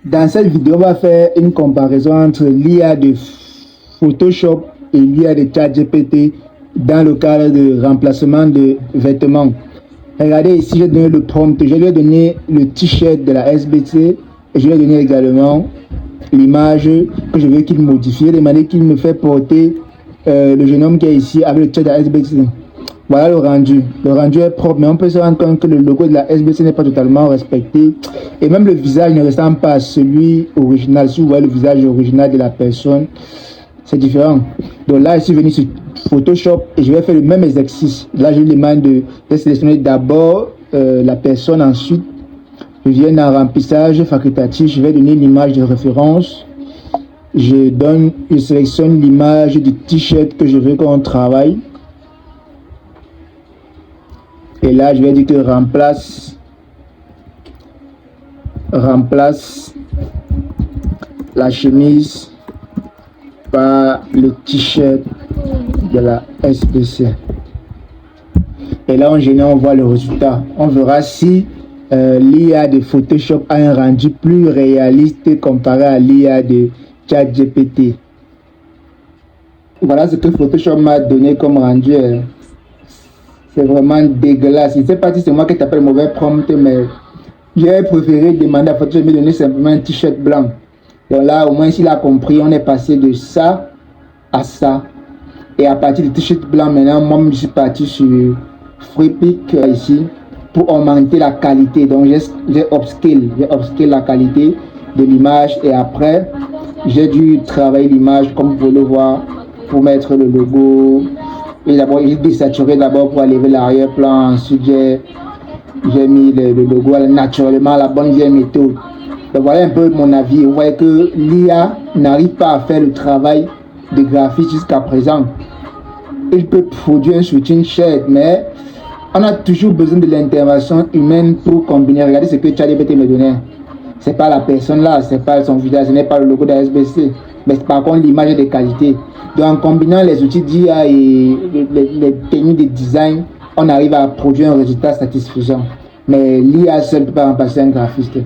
Dans cette vidéo, on va faire une comparaison entre l'IA de Photoshop et l'IA de ChatGPT dans le cadre de remplacement de vêtements. Regardez ici, j'ai donné le prompt, je lui ai donné le t-shirt de la SBC et je lui ai donné également l'image que je veux qu'il modifie. J'ai demandé qu'il me fait porter le jeune homme qui est ici avec le t-shirt de la SBC. Voilà le rendu. Le rendu est propre, mais on peut se rendre compte que le logo de la SBC n'est pas totalement respecté. Et même le visage ne ressemble pas à celui original. Si vous voyez le visage original de la personne, c'est différent. Donc là, je suis venu sur Photoshop et je vais faire le même exercice. Là, je lui demande de sélectionner d'abord la personne. Ensuite, je viens dans remplissage facultatif. Je vais donner l'image de référence. Je sélectionne l'image du t-shirt que je veux qu'on travaille. Et là, je vais dire que remplace la chemise par le t-shirt de la SBC. Et là, en général, on voit le résultat. On verra si l'IA de Photoshop a un rendu plus réaliste comparé à l'IA de ChatGPT. Voilà ce que Photoshop m'a donné comme rendu. C'est vraiment dégueulasse. Je ne sais pas si c'est moi qui t'appelle mauvais prompt, mais j'ai préféré demander à Photoshop de me donner simplement un t-shirt blanc. Donc là, au moins, s'il a compris, on est passé de ça à ça. Et à partir du t-shirt blanc, maintenant, moi, je suis parti sur FreePic ici pour augmenter la qualité. Donc, j'ai upscale la qualité de l'image. Et après, j'ai dû travailler l'image, comme vous pouvez le voir, pour mettre le logo. Et d'abord, il désaturé d'abord pour enlever l'arrière-plan. Ensuite, j'ai mis le logo naturellement à la bonne vieille méthode. Donc voilà un peu mon avis. Vous voyez que l'IA n'arrive pas à faire le travail de graphiste jusqu'à présent. Il peut produire un switching shade, mais on a toujours besoin de l'intervention humaine pour combiner. Regardez ce que ChatGPT me donnait. Ce n'est pas la personne là, ce n'est pas son visage, ce n'est pas le logo de la SBC. Mais par contre, l'image est de qualité. Donc en combinant les outils d'IA et les techniques de design, on arrive à produire un résultat satisfaisant. Mais l'IA seul ne peut pas remplacer un graphiste.